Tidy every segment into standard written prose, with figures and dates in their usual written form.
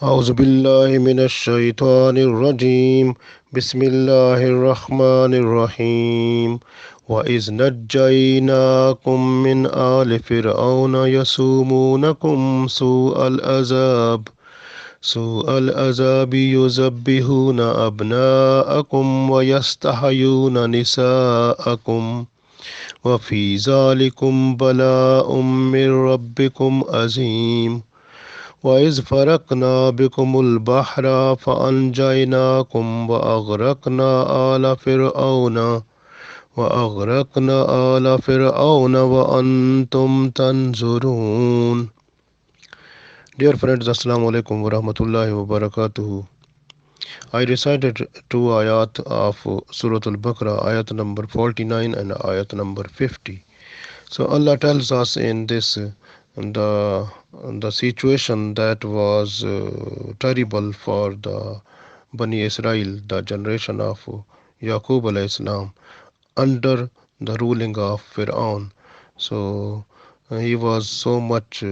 أعوذ بالله من الشيطان الرجيم بسم الله الرحمن الرحيم وإذ نجيناكم من آل فرعون يسومونكم سوء العذاب يذبحون أبناءكم ويستحيون نساءكم وفي ذلكم بلاء من ربكم عظيم وإذ فرقنا بكم البحر فأنجيناكم وأغرقنا آل فرعون وأنتم تنظرون. Dear friends, Assalamu alaikum wa rahmatullahi wa barakatuhu. I recited two ayat of Surah Baqarah, ayat number 49 and ayat number 50. So Allah tells us in this the the situation that was terrible for the Bani Israel, the generation of Yaqub alayhi salam, under the ruling of Fir'aun. So he was so much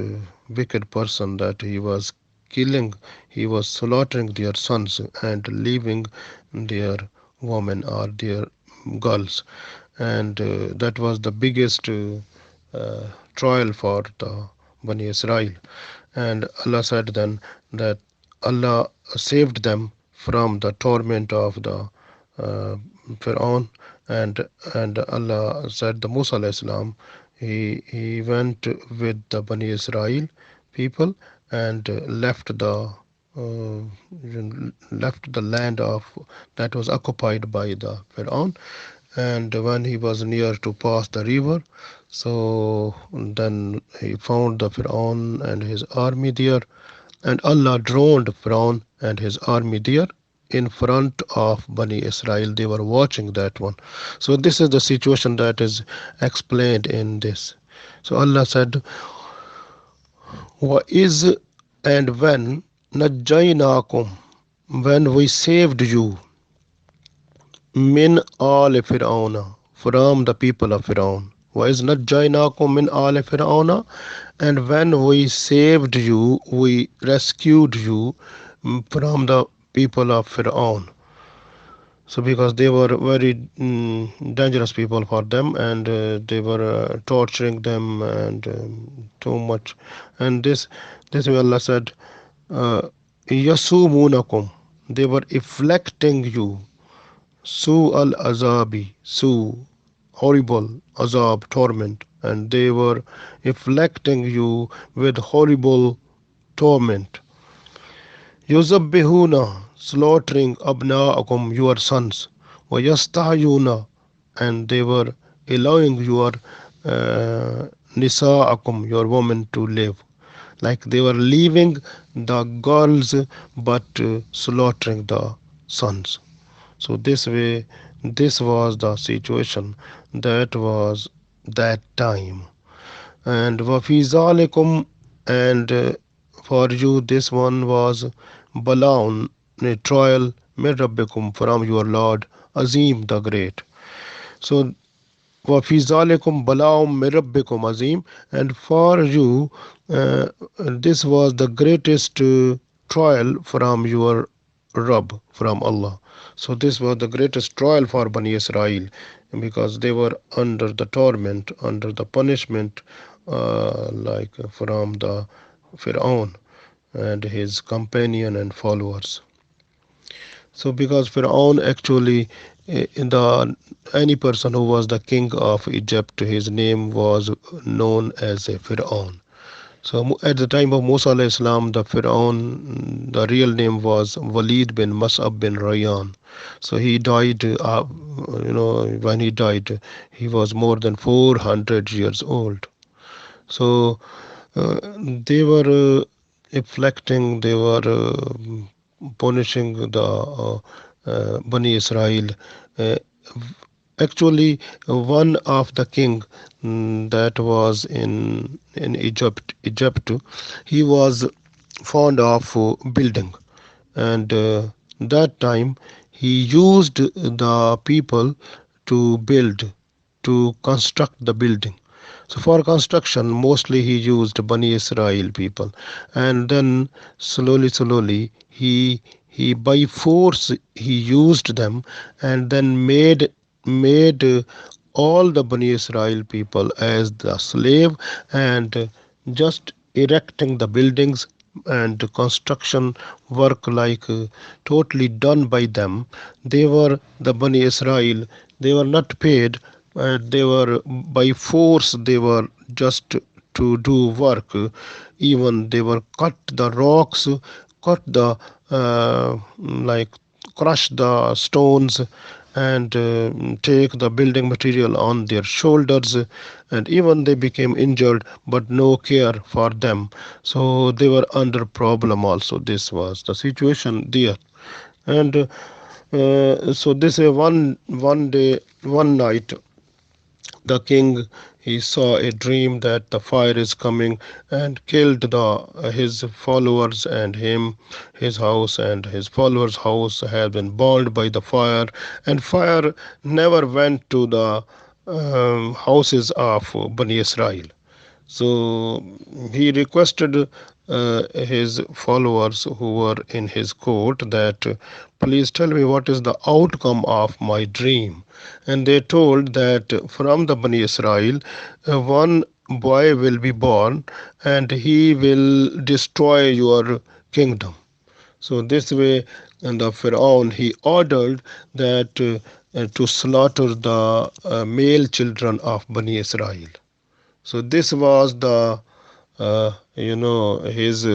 wicked person that he was killing, he was slaughtering their sons and leaving their women or their girls, and that was the biggest trial for the Bani Israel. And Allah said then that Allah saved them from the torment of the Pharaoh, and Allah said the Musa alayhi salam, he went with the Bani Israel people and left the land of that was occupied by the Pharaoh. And when he was near to pass the river, so then he found the Pharaoh and his army there, and Allah drowned Pharaoh and his army there in front of Bani Israel. They were watching that one. So this is the situation that is explained in this. So Allah said, "Wa is and when najjaynakum, when we saved you, min al Fir'auna, from the people of Fir'aun. Wa is najjaynakum min al Fir'auna, and when we saved you, we rescued you from the people of Fir'aun." So because they were very dangerous people for them, and they were torturing them and too much. And this way Allah said, yasumunakum, they were afflicting you, su al azabi, su, horrible, azab, torment, and they were afflicting you with horrible torment. Yuzabbihuna, slaughtering abna'akum, your sons, wa yastahayuna, and they were allowing your nisa'akum, your women, to live. Like they were leaving the girls but slaughtering the sons. So this way, this was the situation that was that time. And wafi zalikum, and for you this one was balaun, a trial, min rabbikum, from your Lord, azim, the great. So wafi zalikum balaum min rabbikum azim, and for you this was the greatest trial from your Rabb, from Allah. So this was the greatest trial for Bani Israel, because they were under the torment, under the punishment, like from the Pharaoh and his companion and followers. So because Pharaoh actually, in the any person who was the king of Egypt, his name was known as a Pharaoh. So at the time of Musa alayhi salam, the Pharaoh, the real name was Walid bin Mas'ab bin Rayyan. So he died, when he died, he was more than 400 years old. So they were afflicting, they were punishing the Bani Israel. Uh, Actually, one of the king that was in Egypt, he was fond of building, and that time he used the people to build, to construct the building. So for construction, mostly he used Bani Israel people, and then slowly he by force he used them, and then made all the Bani Israel people as the slave, and just erecting the buildings and construction work like totally done by them. They were the Bani Israel. They were not paid. They were by force. They were just to do work. Even they were cut the rocks, cut the like crush the stones, and take the building material on their shoulders, and even they became injured, but no care for them. So they were under problem also. This was the situation there. And so this one day, one night, the king he saw a dream that the fire is coming and killed the his followers and him. His house and his followers house had been burned by the fire, and fire never went to the houses of Bani Israel. So he requested his followers who were in his court that, please tell me what is the outcome of my dream. And they told that from the Bani Israel, one boy will be born and he will destroy your kingdom. So this way, and the Pharaoh he ordered that to slaughter the male children of Bani Israel. So this was the his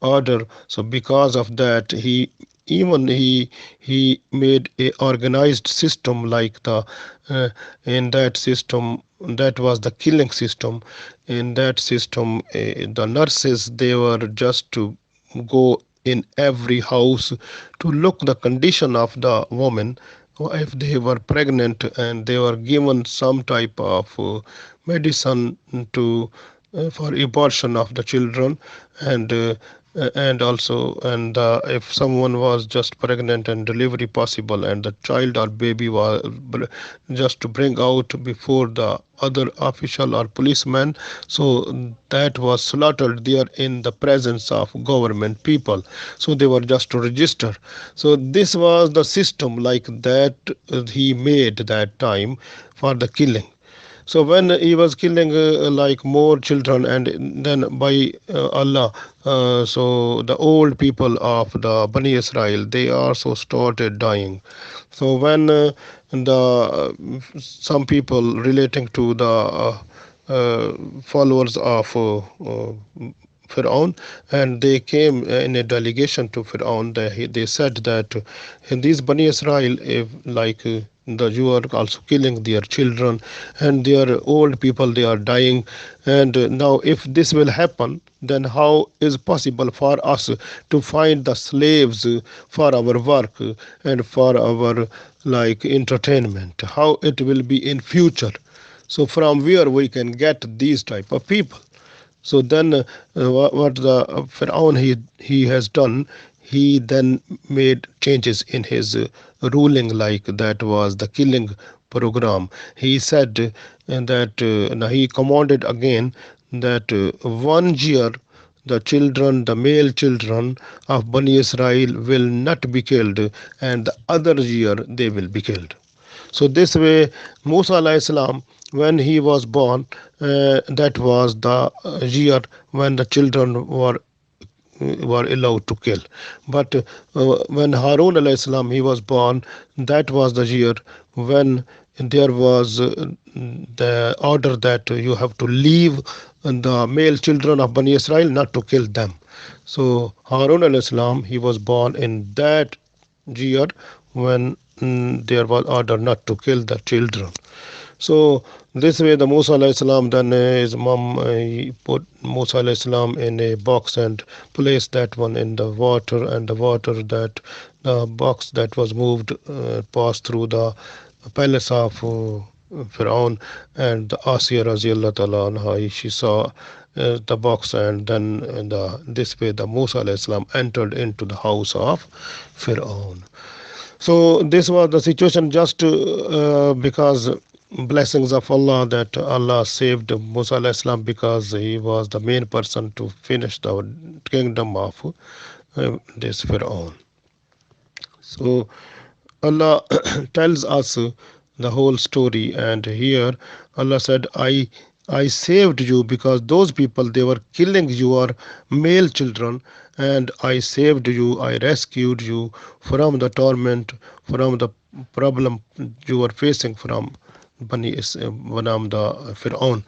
order. So because of that, he made a organized system like the in that system, that was the killing system. In that system, the nurses they were just to go in every house to look the condition of the woman, if they were pregnant, and they were given some type of medicine to for abortion of the children. And also, and if someone was just pregnant and delivery possible, and the child or baby was just to bring out before the other official or policeman, so that was slaughtered there in the presence of government people. So they were just to register. So this was the system like that he made that time for the killing. So when he was killing like more children, and then by Allah, so the old people of the Bani Israel they also started dying. So when the some people relating to the followers of Pharaoh, and they came in a delegation to Pharaoh. They said that in these Bani Israel, if like the you are also killing their children, and their old people they are dying. And now if this will happen, then how is possible for us to find the slaves for our work and for our like entertainment? How it will be in future? So from where we can get these type of people? So then, what the Pharaoh he has done, he then made changes in his ruling, like that was the killing program. He said that now he commanded again that 1 year the children, the male children of Bani Israel will not be killed, and the other year they will be killed. So this way, Musa alayhi salam, when he was born, that was the year when the children were allowed to kill. But when Harun alayhi salam he was born, that was the year when there was the order that you have to leave the male children of Bani Israel, not to kill them. So Harun alayhi salam he was born in that year when there was order not to kill the children. So this way, the Musa alayhi salam, then his mom he put Musa alayhi salam in a box and placed that one in the water, and the water that the box that was moved passed through the palace of Pharaoh, and the Asiya Raziallah Ta'ala anha, she saw the box, and then this way the Musa alayhi salam entered into the house of Pharaoh. So this was the situation, just because blessings of Allah that Allah saved Musa alayhi salam because he was the main person to finish the kingdom of this Pharaoh. So Allah tells us the whole story, and here Allah said, I saved you because those people they were killing your male children, and I saved you, I rescued you from the torment, from the problem you were facing from from the Fir'aun.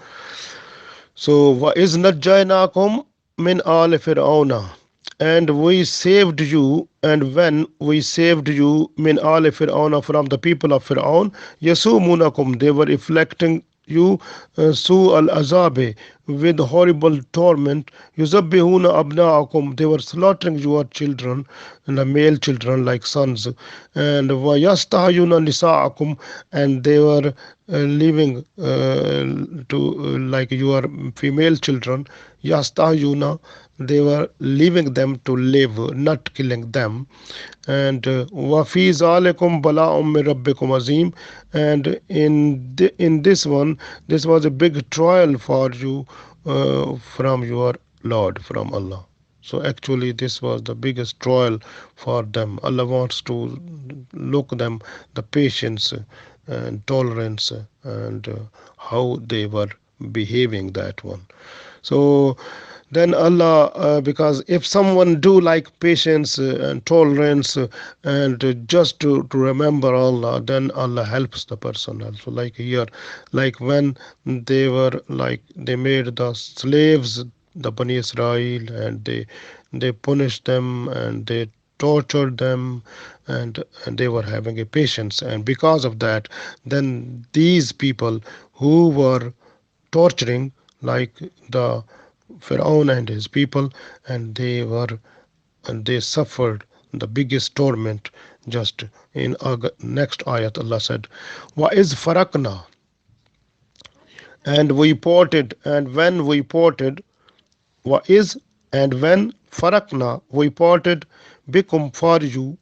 So, وَإِذْ نَجَّيْنَاكُمْ مِنْ آلِ فِرْعَوْنَ, and we saved you, and when we saved you min al fir'auna, from the people of Fir'aun, yasumunakum, they were afflicting you su al azabe, with horrible torment, yuzabbihuna abna'akum, they were slaughtering your children, and the male children like sons, and wa yastahayuna nisa'akum, and they were leaving to like your female children, yastahayuna, they were leaving them to live, not killing them. And wafi zalikum bala'um min rabbikum azim, and in this one, this was a big trial for you from your Lord, from Allah. So actually, this was the biggest trial for them. Allah wants to look them the patience and tolerance and how they were behaving that one. So then Allah, because if someone do like patience and tolerance and just to remember Allah, then Allah helps the person also. Like here, like when they were like they made the slaves the Bani Israel, and they punished them and they tortured them, and they were having a patience, and because of that, then these people who were torturing like the Pharaoh and his people, and they suffered the biggest torment. Just in next ayat, Allah said, "Wa is farakna," and we ported, and when we ported, wa is, and when farakna, we ported bikum, for you,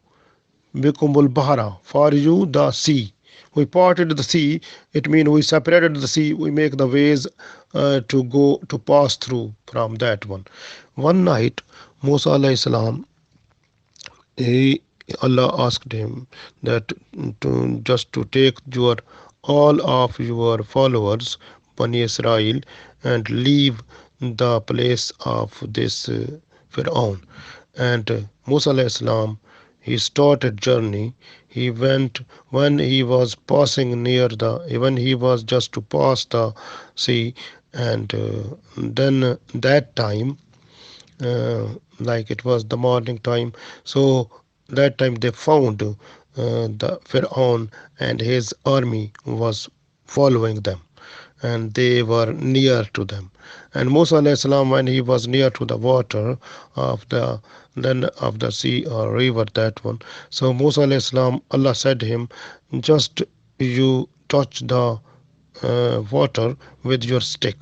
bikumul bahara, for you the sea. We parted the sea. It means we separated the sea. We make the ways to go to pass through from that one. One night, Musa alayhi salam, he Allah asked him that to just to take your all of your followers, Bani Israel, and leave the place of this Pharaoh. And Musa alayhi salam, he started journey. He went when he was passing near the, when he was just to pass the sea, and then that time, uh, like it was the morning time, so that time they found the Pharaoh and his army was following them, and they were near to them. And Musa alayhi salam, when he was near to the water of the then of the sea or river, that one, so Musa alayhi salam, Allah said to him, just you touch the water with your stick,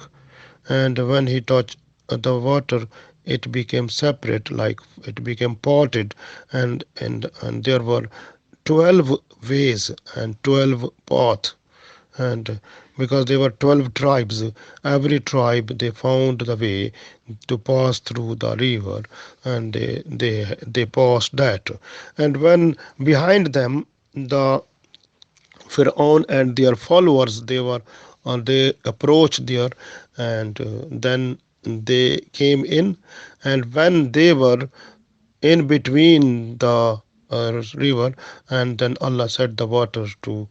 and when he touched the water, it became separate, like it became parted, and there were 12 ways and 12 paths, and because there were 12 tribes, every tribe they found the way to pass through the river, and they passed that. And when behind them the Pharaoh and their followers, they approached there, and then they came in, and when they were in between the river, and then Allah said the water to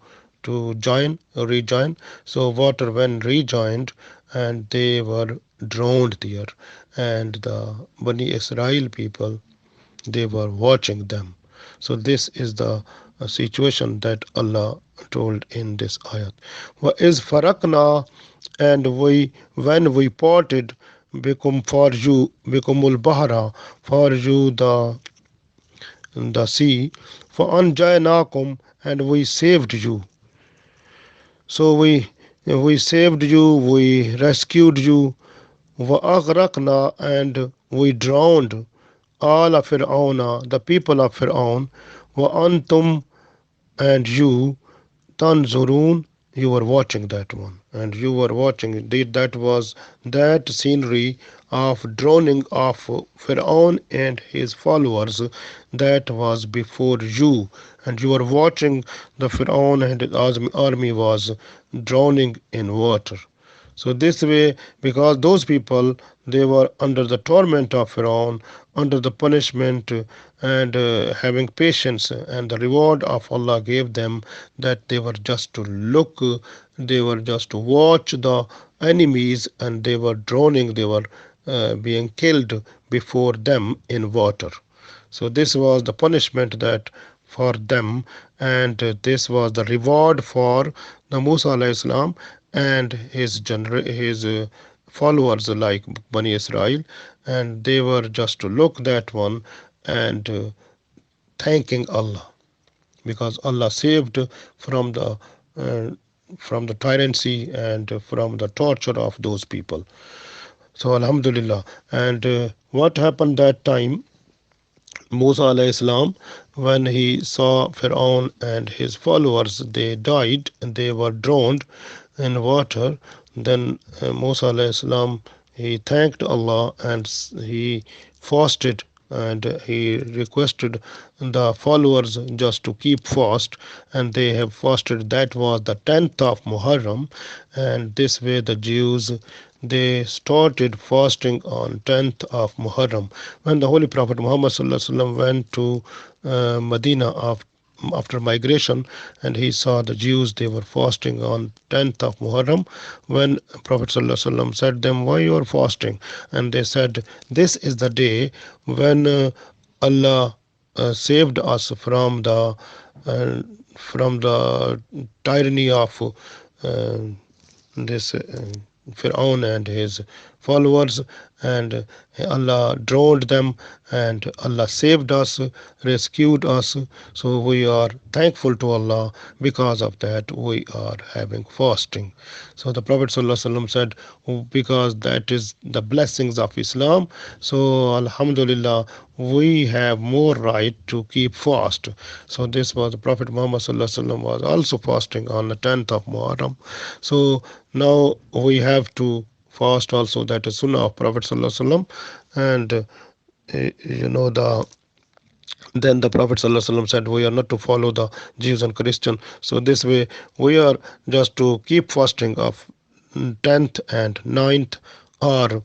join, rejoin. So water when rejoined, and they were drowned there, and the Bani Israel people, they were watching them. So this is the situation that Allah told in this ayat. Wa is farakna, and we when we parted become for you, becomul bahara, for you the sea, for anjaynakum, and we saved you. So we saved you, we rescued you. Wa aghraqna, and we drowned all of Fir'auna, the people of Fir'aun. Wa antum, and you, tanzurun, you were watching that one, and you were watching that was that scenery of drowning of Pharaoh and his followers that was before you, and you were watching the Pharaoh and his army was drowning in water. So this way, because those people, they were under the torment of Pharaoh, under the punishment, and having patience, and the reward of Allah gave them, that they were just to look, they were just to watch the enemies, and they were drowning, they were being killed before them in water. So this was the punishment that for them, and this was the reward for the Musa alayhi salam and his followers like Bani Israel, and they were just to look that one and thanking Allah, because Allah saved from the uh, from the tyranny and from the torture of those people. So Alhamdulillah. And what happened that time? Musa alayhi salam, when he saw Pharaoh and his followers, they died and they were drowned in water. Then Musa alayhi salam, he thanked Allah and he fasted, and he requested the followers just to keep fast, and they have fasted. That was the 10th of Muharram, and this way the Jews, they started fasting on 10th of Muharram. When the Holy Prophet Muhammad went to Medina after migration, and he saw the Jews, they were fasting on 10th of Muharram. When Prophet said them, why you are fasting? And they said, this is the day when Allah saved us uh, from the tyranny of uh, this Pharaoh and his followers, and Allah drowned them, and Allah saved us, rescued us. So we are thankful to Allah. Because of that, we are having fasting. So the Prophet ﷺ said, because that is the blessings of Islam. So Alhamdulillah, we have more right to keep fast. So this was the Prophet Muhammad ﷺ was also fasting on the 10th of Muharram. So now we have to fast also. That is Sunnah of Prophet ﷺ. And the then the Prophet ﷺ said, we are not to follow the Jews and Christian. So this way we are just to keep fasting of 10th and 9th, or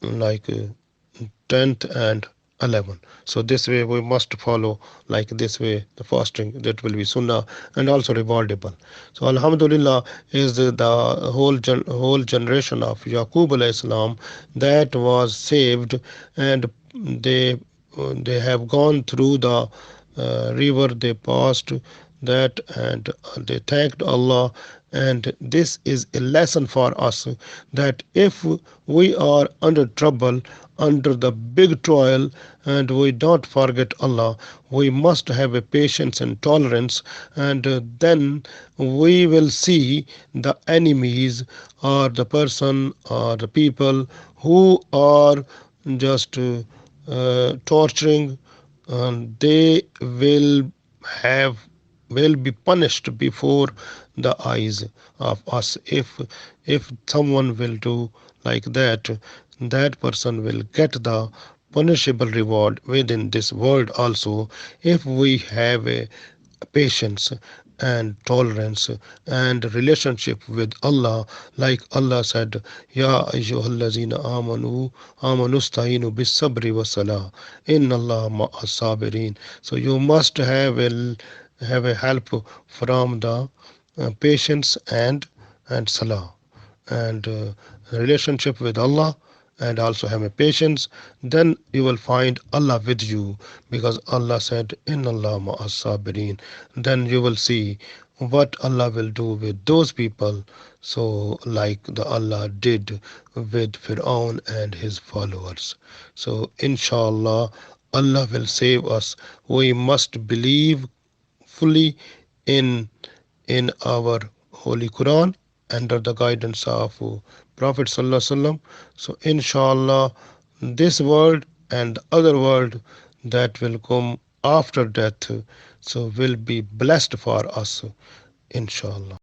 like 10th and 11. So this way we must follow, like this way the fasting, that will be sunnah and also rewardable. So Alhamdulillah is the whole generation of Yaqub alayhi salam that was saved, and they have gone through the river, they passed that, and they thanked Allah. And this is a lesson for us, that if we are under trouble, under the big trial, and we don't forget Allah, we must have a patience and tolerance, and then we will see the enemies, or the person or the people who are just torturing, and they have will be punished before the eyes of us. If someone will do like that, that person will get the punishable reward within this world also, if we have a patience and tolerance and relationship with Allah. Like Allah said, Ya ayyuhallazina amanu sta'inu bis sabri was salah, inna Allah ma'as sabirin. So you must have a help from the patience and salah, and relationship with Allah, and also have a patience. Then you will find Allah with you, because Allah said, inna Allah ma'as sabirin. Then you will see what Allah will do with those people, so like the Allah did with Fir'aun and his followers. So inshallah, Allah will save us. We must believe fully in our Holy Quran, under the guidance of Prophet Sallallahu Alaihi Wasallam. So inshallah, this world and the other world that will come after death, so will be blessed for us, inshallah.